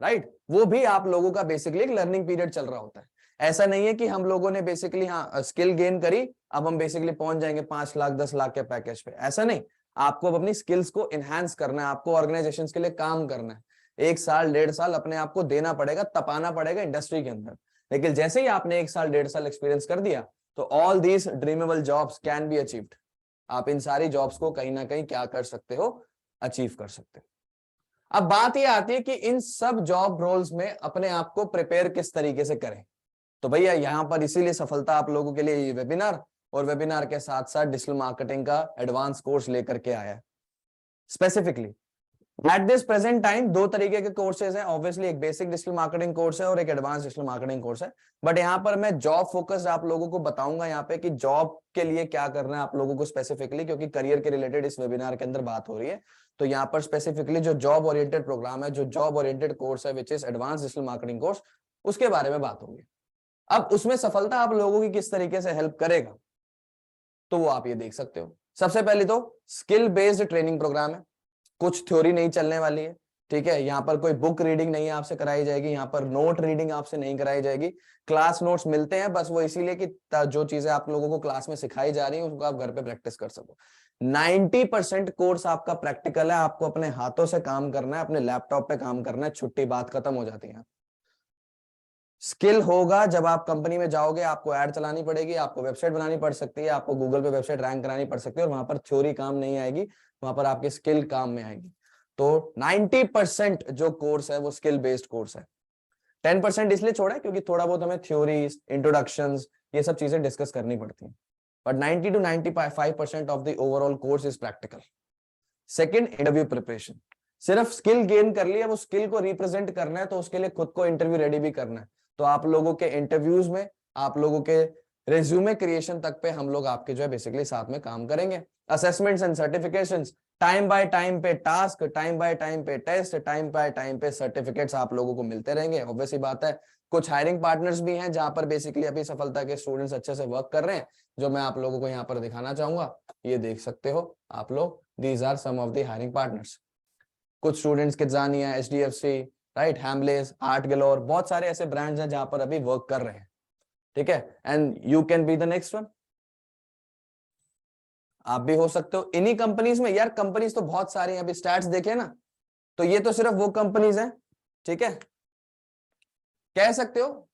राइट। वो भी आप लोगों का बेसिकली एक लर्निंग पीरियड चल रहा होता है। ऐसा नहीं है कि हम लोगों ने बेसिकली हाँ स्किल गेन करी, अब हम बेसिकली पहुंच जाएंगे 5 लाख 10 लाख के पैकेज पे, ऐसा नहीं। आपको अब अपनी स्किल्स को इनहैंस करना है, आपको ऑर्गेनाइजेशंस के लिए काम करना है, 1 साल 1.5 साल अपने आप को देना पड़ेगा, तपाना पड़ेगा इंडस्ट्री के अंदर। लेकिन जैसे ही आपने 1 साल 1.5 साल एक्सपीरियंस कर दिया, तो all these dreamable jobs can be achieved. आप इन सारी जॉब्स को कहीं ना कहीं क्या कर सकते हो, अचीव कर सकते हो। अब बात यह आती है कि इन सब जॉब रोल्स में अपने आप को प्रिपेयर किस तरीके से करें। तो भैया यहां पर इसीलिए सफलता आप लोगों के लिए ये वेबिनार, और वेबिनार के साथ साथ डिजिटल मार्केटिंग का एडवांस कोर्स लेकर के आया है। Specifically at this present time 2 तरीके के कोर्सेज हैं, ऑब्वियसली एक बेसिक डिजिटल मार्केटिंग कोर्स है और एक एडवांस डिजिटल मार्केटिंग कोर्स है। बट यहाँ पर मैं जॉब फोकस्ड आप लोगों को बताऊंगा यहाँ पे कि जॉब के लिए क्या करना है आप लोगों को स्पेसिफिकली, क्योंकि करियर के रिलेटेड इस वेबिनार के अंदर बात हो रही है। तो यहाँ पर स्पेसिफिकली जो जॉब ओरिएंटेड प्रोग्राम है, जो जॉब ओरिएंटेड कोर्स है which is advance digital marketing course, उसके बारे में बात होगी। अब उसमें सफलता आप लोगों की किस तरीके से हेल्प करेगा, तो वो आप ये देख सकते हो। सबसे पहले तो स्किल बेस्ड ट्रेनिंग प्रोग्राम है, कुछ थ्योरी नहीं चलने वाली है, ठीक है। यहाँ पर कोई बुक रीडिंग नहीं आपसे कराई जाएगी, यहाँ पर नोट रीडिंग आपसे नहीं कराई जाएगी। क्लास नोट्स मिलते हैं बस वो इसीलिए कि जो चीजें आप लोगों को क्लास में सिखाई जा रही है उसको आप घर पे प्रैक्टिस कर सको। 90% कोर्स आपका प्रैक्टिकल है, आपको अपने हाथों से काम करना है, अपने लैपटॉप पे काम करना है, छुट्टी बात खत्म हो जाती है। स्किल होगा जब आप कंपनी में जाओगे, आपको ऐड चलानी पड़ेगी, आपको वेबसाइट बनानी पड़ सकती है, आपको गूगल पे वेबसाइट रैंक करानी पड़ सकती है, और वहां पर थ्योरी काम नहीं आएगी, वहां पर आपकी स्किल काम में आएगी। तो 90% जो कोर्स है वो स्किल बेस्ड कोर्स है। 10% इसलिए छोड़ा है क्योंकि थोड़ा बहुत हमें थ्योरीज, इंट्रोडक्शंस, ये सब चीजें डिस्कस करनी पड़ती हैं। But 90 to 95% of the overall course is practical. Second, interview preparation. सिर्फ स्किल गेन कर लिया, वो स्किल को रिप्रेजेंट करना है, तो उसके लिए खुद को इंटरव्यू रेडी भी करना है। तो आप लोगों के इंटरव्यूज में, आप लोगों के रेज्यूमे क्रिएशन तक पे हम लोग आपके जो है बेसिकली साथ में काम करेंगे। Assessments and certifications, time by time पे टास्क, टाइम बाय टाइम पे टेस्ट, टाइम बाय टाइम पे सर्टिफिकेट्स आप लोगों को मिलते रहेंगे। ऑब्वियसली बात है, कुछ हायरिंग पार्टनर्स भी हैं जहां पर बेसिकली अभी सफलता के स्टूडेंट्स अच्छे से वर्क कर रहे हैं, जो मैं आप लोगों को यहाँ पर दिखाना चाहूंगा। ये देख सकते हो आप लोग, these are some of the hiring partners. कुछ students KidZania, HDFC, right, Hamleys, Art Galore, बहुत सारे ऐसे ब्रांड्स हैं जहां पर अभी वर्क कर रहे हैं, ठीक है। And you can be the next one, आप भी हो सकते हो इन्हीं कंपनीज में। यार कंपनीज तो बहुत सारी हैं, अभी स्टैट्स देखे ना, तो ये तो सिर्फ वो कंपनीज हैं, ठीक है। कह सकते हो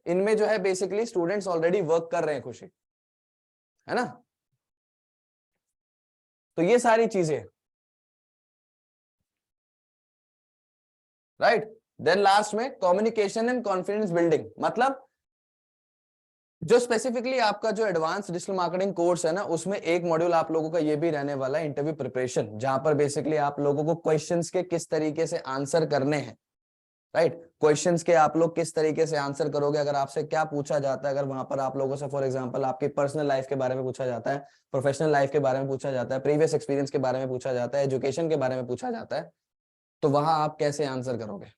इनमें जो है बेसिकली स्टूडेंट्स ऑलरेडी वर्क कर रहे हैं, खुशी है ना। तो ये सारी चीजें, राइट। देन लास्ट में कम्युनिकेशन एंड कॉन्फिडेंस बिल्डिंग, मतलब जो स्पेसिफिकली आपका जो एडवांस डिजिटल मार्केटिंग कोर्स है ना, उसमें एक मॉड्यूल आप लोगों का ये भी रहने वाला है, इंटरव्यू प्रिपरेशन, जहां पर बेसिकली आप लोगों को क्वेश्चंस के किस तरीके से आंसर करने हैं, राइट। क्वेश्चंस के आप लोग किस तरीके से आंसर करोगे, अगर आपसे क्या पूछा जाता है, अगर वहां पर आप लोगों से फॉर एग्जांपल आपकी पर्सनल लाइफ के बारे में पूछा जाता है, प्रोफेशनल लाइफ के बारे में पूछा जाता है, प्रीवियस एक्सपीरियंस के बारे में पूछा जाता है, एजुकेशन के बारे में पूछा जाता है, तो वहां आप कैसे आंसर करोगे,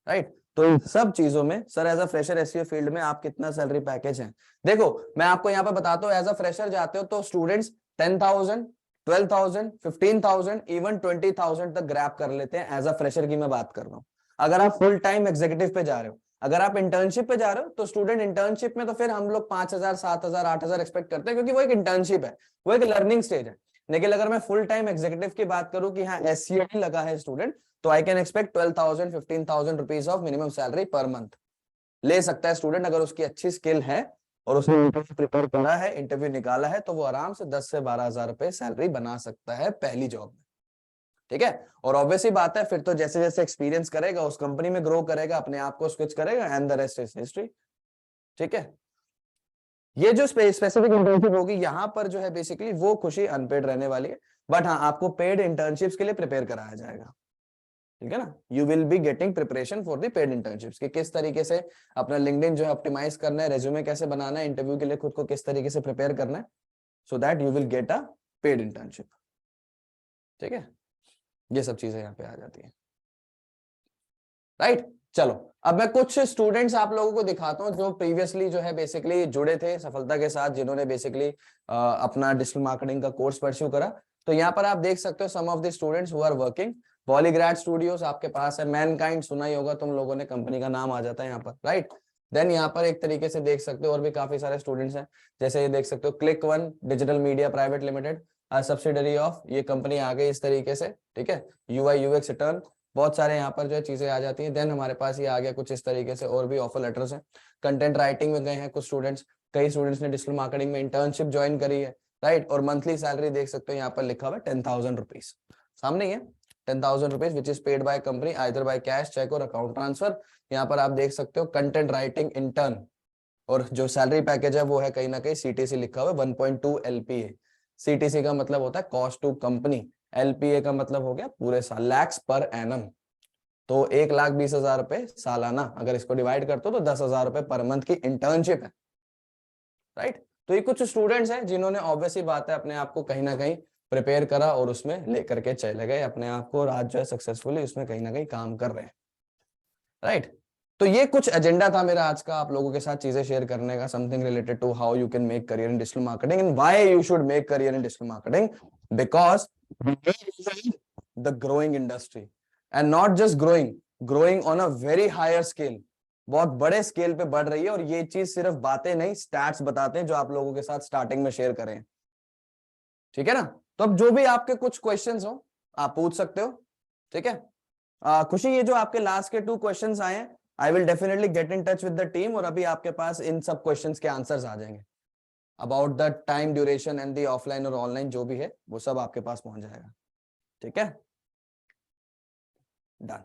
राइट। तो इन सब चीजों में sir as a fresher SEO field में आप कितना सैलरी पैकेज है, देखो मैं आपको यहाँ पे बताता हूँ, एज अ फ्रेशर जाते हो तो स्टूडेंट्स 10,000, 12,000, 15,000, इवन 20,000 तक ग्रैब कर लेते हैं, एज अ फ्रेशर की मैं बात कर रहा हूँ। अगर आप फुल टाइम एग्जीक्यूटिव पे जा रहे हो, अगर आप इंटर्नशिप पे जा रहे हो, तो स्टूडेंट इंटर्नशिप में तो फिर हम लोग 5,000, 7,000, 8,000 एक्सपेक्ट करते हैं, क्योंकि वो एक इंटर्नशिप है, वो एक लर्निंग स्टेज है। लेकिन अगर मैं फुल टाइम एग्जीक्यूटिव की बात करूं कि हाँ एससीओ लगा है स्टूडेंट, तो I can expect 12,000, 15,000 rupees of minimum salary per month ले सकता है स्टूडेंट, अगर उसकी अच्छी स्किल है और उसने इंटरव्यू प्रिपेयर करा है, इंटरव्यू निकाला है, तो वो आराम से 10 से 12,000 रुपए सैलरी बना सकता है पहली जॉब में, ठीक है। और ऑब्वियसली बात है, फिर तो जैसे जैसे एक्सपीरियंस करेगा, उस कंपनी में ग्रो करेगा, अपने आप को स्विच करेगा, and the rest is history, ठीक है। ये जो स्पेसिफिक इंटर्नशिप होगी यहाँ पर जो है बेसिकली वो खुशी अनपेड रहने वाली है, बट हाँ आपको पेड इंटर्नशिप्स के लिए प्रिपेयर कराया जाएगा, ठीक है ना। You will be getting preparation for the paid internships, कि किस तरीके से अपना लिंक्डइन जो है ऑप्टिमाइज करना है, रेज्यूमे कैसे बनाना है, इंटरव्यू के लिए खुद को किस तरीके से प्रिपेयर करना है, सो that you will get a paid internship, ठीक है। ये सब चीजें यहाँ पे आ जाती है, राइट। चलो अब मैं कुछ स्टूडेंट्स आप लोगों को दिखाता हूँ जो प्रीवियसली जो है बेसिकली जुड़े थे सफलता के साथ, जिन्होंने बेसिकली अपना डिजिटल मार्केटिंग का कोर्स परस्यू करा। तो यहाँ पर आप देख सकते हो some of the students who are working. Polygrad Studios आपके पास है, मैनकाइंड सुना ही होगा तुम लोगों ने, कंपनी का नाम आ जाता है यहाँ पर, राइट। देन यहाँ पर एक तरीके से देख सकते हो और भी काफी सारे स्टूडेंट्स हैं, जैसे ये देख सकते हो click one digital media private limited, subsidiary of, ये कंपनी आ गई इस तरीके से, ठीक है। यूआई यूएक्स रिटर्न, बहुत सारे यहाँ पर जो है चीजें आ जाती हैं। देन हमारे पास ये आ गया कुछ इस तरीके से, और भी ऑफर लेटर्स हैं। कंटेंट राइटिंग में गए हैं कुछ स्टूडेंट्स, कई स्टूडेंट्स ने डिजिटल मार्केटिंग में इंटर्नशिप ज्वाइन करी है, राइट। और मंथली सैलरी देख सकते हो यहाँ पर लिखा हुआ है 10,000 रुपीज, सामने ही है 10,000 rupees which is paid by company either by cash, cheque और अकाउंट ट्रांसफर। यहाँ पर आप देख सकते हो कंटेंट राइटिंग इंटर्न, और जो सैलरी पैकेज है वो है कहीं ना कहीं सीटीसी लिखा हुआ है 1.2 एलपीए। सीटीसी का मतलब होता है कॉस्ट टू कंपनी, एलपीए का मतलब हो गया पूरे साल, लैक्स पर एनम, तो 1,20,000 रुपए सालाना, अगर इसको डिवाइड करते हो तो 10,000 रुपए पर मंथ की इंटर्नशिप है, राइट। तो ये कुछ स्टूडेंट्स हैं जिन्होंने ऑब्वियसली बात है अपने आप को कहीं ना कहीं प्रिपेयर करा और उसमें लेकर के चले गए अपने आप को, और आज जो है सक्सेसफुली उसमें कहीं ना कहीं काम कर रहे हैं, राइट। तो ये कुछ एजेंडा था मेरा आज का आप लोगों के साथ चीजें शेयर करने का, something related to how you can make career in digital marketing and why you should make career in digital marketing, because the growing industry, and not just growing, growing on a very higher scale, बहुत बड़े scale पे बढ़ रही है। और ये चीज सिर्फ बातें नहीं, स्टैट्स बताते हैं जो आप लोगों के साथ स्टार्टिंग में शेयर करें, ठीक है ना। तो अब जो भी आपके कुछ क्वेश्चंस हो आप पूछ सकते हो, ठीक है। खुशी ये जो आपके लास्ट के 2 क्वेश्चंस आए हैं, I will definitely get in touch with the team, और अभी आपके पास इन सब क्वेश्चंस के आंसर्स आ जाएंगे, about the time duration and the offline और ऑनलाइन जो भी है वो सब आपके पास पहुंच जाएगा, ठीक है। Done.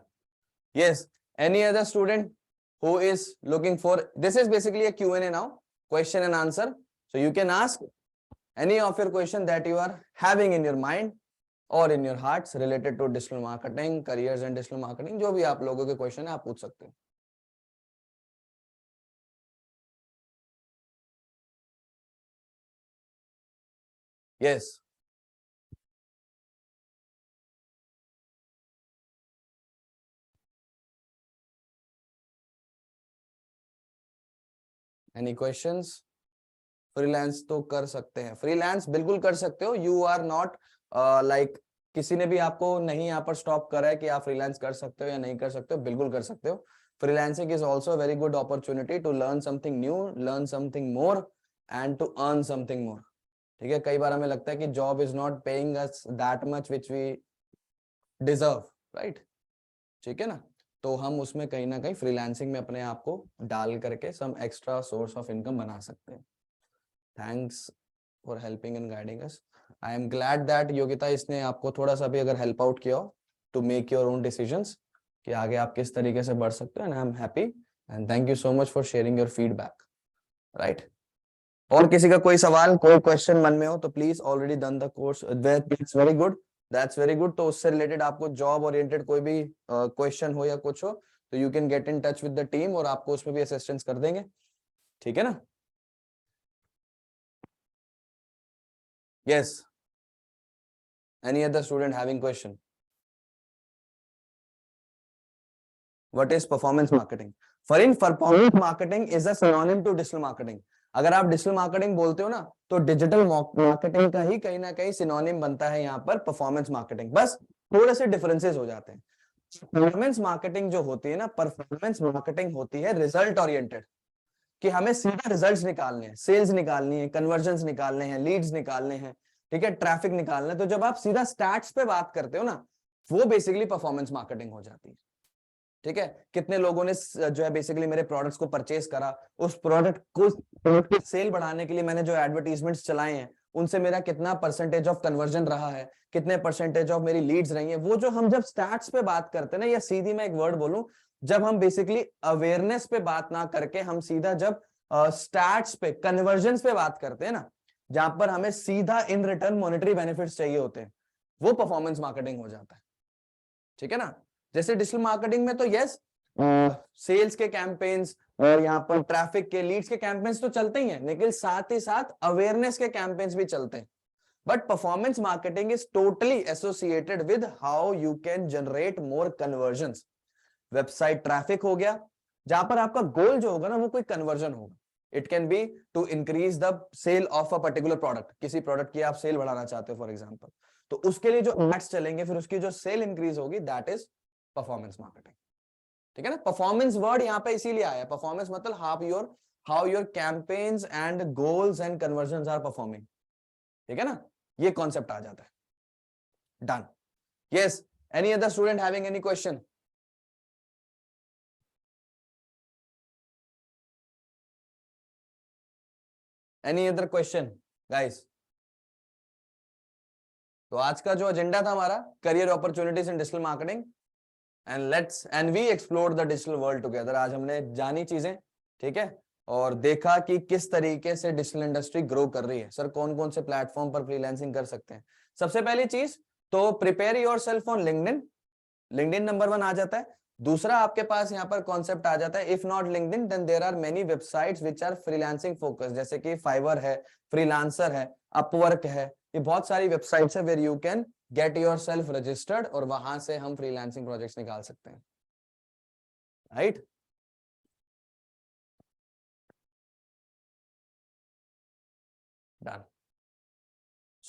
Yes, any other student who is looking for, this is basically a Q&A now, question and answer, so you can ask any of your question that you are having in your mind or in your hearts related to digital marketing, careers and digital marketing, जो भी आप लोगों के question है आप पूछ सकते हो। Yes, any questions. फ्रीलांस तो कर सकते हैं, फ्रीलांस बिल्कुल कर सकते हो, यू आर नॉट लाइक, किसी ने भी आपको नहीं यहाँ पर स्टॉप करा है कि आप फ्रीलांस कर सकते हो या नहीं कर सकते हो, बिल्कुल कर सकते हो। Freelancing is also very good opportunity to learn something new, learn something more and to earn something more, ठीक है। कई बार हमें लगता है कि job is not paying us that much which we deserve, right, ठीक है ना। तो हम उसमें कहीं ना कहीं फ्रीलांसिंग में अपने आप को डाल करके some extra source of income बना सकते हैं। Thanks for helping and guiding us. I am glad that Yogita इसने आपको थोड़ा सा भी अगर हेल्प आउट किया हो to make your own decisions, कि आगे आप किस तरीके से बढ़ सकते हो, and I am happy and thank you so much for sharing your feedback. Right. और किसी का कोई सवाल, कोई क्वेश्चन मन में हो तो please, already done the course, that's very good, that's very good. तो उससे रिलेटेड आपको जॉब ओरिएंटेड कोई भी क्वेश्चन हो या कुछ हो तो you can get in touch with the team और आपको उसमें भी असिस्टेंस कर देंगे, ठीक है ना। Yes, any other student having question? What is performance marketing? For in performance marketing is a synonym to digital marketing. अगर आप डिजिटल मार्केटिंग बोलते हो ना तो डिजिटल मार्केटिंग का ही कहीं ना कहीं सिनोनिम बनता है यहाँ पर परफॉर्मेंस मार्केटिंग, बस थोड़े से डिफरेंसेस हो जाते हैं। परफॉर्मेंस मार्केटिंग जो होती है ना, परफॉर्मेंस मार्केटिंग होती है रिजल्ट ओरिएंटेड, कि हमें सीधा रिजल्ट्स निकालने हैं, सेल्स निकालनी है, कन्वर्जन्स निकालने हैं, लीड्स निकालने हैं, ठीक है, ट्रैफिक निकालना है। तो जब आप सीधा स्टैट्स पे बात करते हो ना, वो बेसिकली परफॉर्मेंस मार्केटिंग हो जाती है, ठीक है। कितने लोगों ने जो है बेसिकली मेरे प्रोडक्ट्स को परचेस करा, उस प्रोडक्ट की सेल बढ़ाने के लिए मैंने जो एडवर्टीजमेंट्स चलाए हैं उनसे मेरा कितना परसेंटेज ऑफ कन्वर्जन रहा है, कितने परसेंटेज ऑफ मेरी लीड्स रही हैं, वो जो हम जब स्टैट्स पे बात करते हैं ना, या सीधी मैं एक वर्ड बोलूं, जब हम बेसिकली अवेयरनेस पे बात ना करके हम सीधा जब स्टैट्स पे, कन्वर्जन पे बात करते हैं ना, जहां पर हमें सीधा इन रिटर्न मॉनेटरी बेनिफिट्स चाहिए होते हैं, वो परफॉर्मेंस मार्केटिंग हो जाता है, ठीक है ना। जैसे डिजिटल मार्केटिंग में तो यस, सेल्स के कैंपेन्स और यहाँ पर ट्रैफिक के, लीड्स के कैंपेन्स तो चलते ही हैं, लेकिन साथ ही साथ अवेयरनेस के कैंपेन्स भी चलते हैं। But performance marketing is totally associated with how you can generate more convergence. Website traffic हो गया, जहां पर आपका गोल जो होगा ना वो कोई कन्वर्जन होगा। It can be to increase the sale of a particular product, किसी प्रोडक्ट की आप सेल बढ़ाना चाहते हो फॉर एग्जांपल, तो उसके लिए जो एड्स चलेंगे, फिर उसकी जो सेल इंक्रीज होगी, दैट इज परफॉर्मेंस मार्केटिंग, ठीक है ना। परफॉर्मेंस वर्ड यहाँ पे इसीलिए आया है, परफॉर्मेंस मतलब how your campaigns and goals and conversions are performing, ठीक है ना, ये कॉन्सेप्ट आ जाता है। Done. Yes, any other student having any question? Any other question guys? तो आज का जो एजेंडा था हमारा, career opportunities in digital marketing, and we explore the digital world together. आज हमने जानी चीजें, ठीक है, और देखा कि किस तरीके से डिजिटल इंडस्ट्री ग्रो कर रही है। सर कौन कौन से प्लेटफॉर्म पर फ्रीलांसिंग कर सकते हैं? सबसे पहली चीज तो prepare yourself on LinkedIn, LinkedIn number 1 आ जाता है। दूसरा आपके पास यहाँ पर कॉन्सेप्ट आ जाता है, if not LinkedIn then there are many websites which are freelancing focus, जैसे कि फाइवर है, फ्रीलांसर है, अपवर्क है, ये बहुत सारी वेबसाइट्स है where you can get yourself registered, और वहां से हम फ्रीलांसिंग प्रोजेक्ट्स निकाल सकते हैं, right. Done.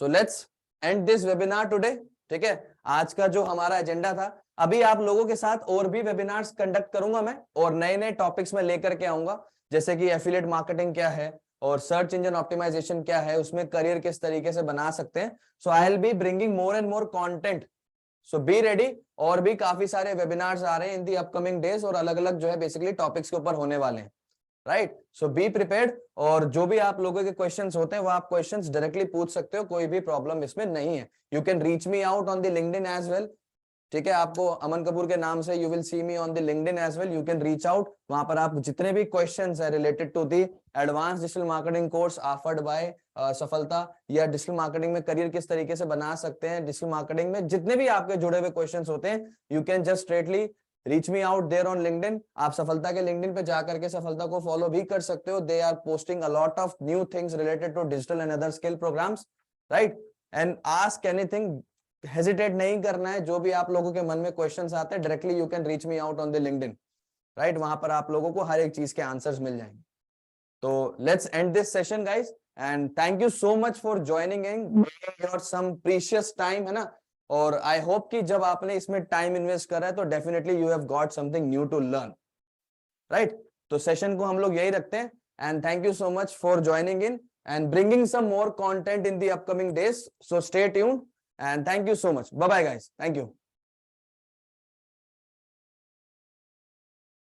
So let's end this webinar today, ठीक है। आज का जो हमारा एजेंडा था, अभी आप लोगों के साथ और भी वेबिनार्स कंडक्ट करूंगा मैं, और नए नए टॉपिक्स में लेकर के आऊंगा, जैसे कि एफिलिएट मार्केटिंग क्या है और सर्च इंजन ऑप्टिमाइजेशन क्या है, उसमें करियर किस तरीके से बना सकते हैं। So I will be bringing more and more content, so be ready. और भी काफी सारे वेबिनार्स आ रहे हैं इन दी अपकमिंग डेज, और अलग अलग जो है बेसिकली टॉपिक्स के ऊपर होने वाले हैं, राइट। सो बी प्रिपेयर्ड, और जो भी आप लोगों के क्वेश्चंस होते हैं वो आप क्वेश्चंस डायरेक्टली पूछ सकते हो, कोई भी प्रॉब्लम इसमें नहीं है। You can reach me out on the LinkedIn as well, ठीक है। आपको अमन कपूर के नाम से you will see me on the LinkedIn as well, you can reach out, वहां पर आप जितने भी क्वेश्चंस है related to the advance digital marketing course offered by Safalta, या डिजिटल मार्केटिंग में करियर किस तरीके से बना सकते हैं, डिजिटल मार्केटिंग में जितने भी आपके जुड़े हुए क्वेश्चंस होते हैं, you can just straightly reach me out there on LinkedIn. आप सफलता के लिंक्डइन पे जाकर के सफलता को फॉलो भी कर सकते हो, they are posting a lot of new things related to digital and other skill programs, right. And ask anything, hesitate नहीं करना है, जो भी आप लोगों के मन में क्वेश्चंस आते हैं directly you can reach me out on the LinkedIn, right. वहां पर आप लोगों को हर एक चीज के आंसर्स मिल जाएंगे। तो let's end this session guys, and thank you so much for joining in your some precious time, है ना। और आई होप कि जब आपने इसमें टाइम इन्वेस्ट करा है तो definitely you have got something new to learn, right. तो सेशन को हम लोग यही रखते हैं, and thank you so much for joining in and bringing some more content in the upcoming days. So stay tuned and thank you so much. Bye bye guys. Thank you.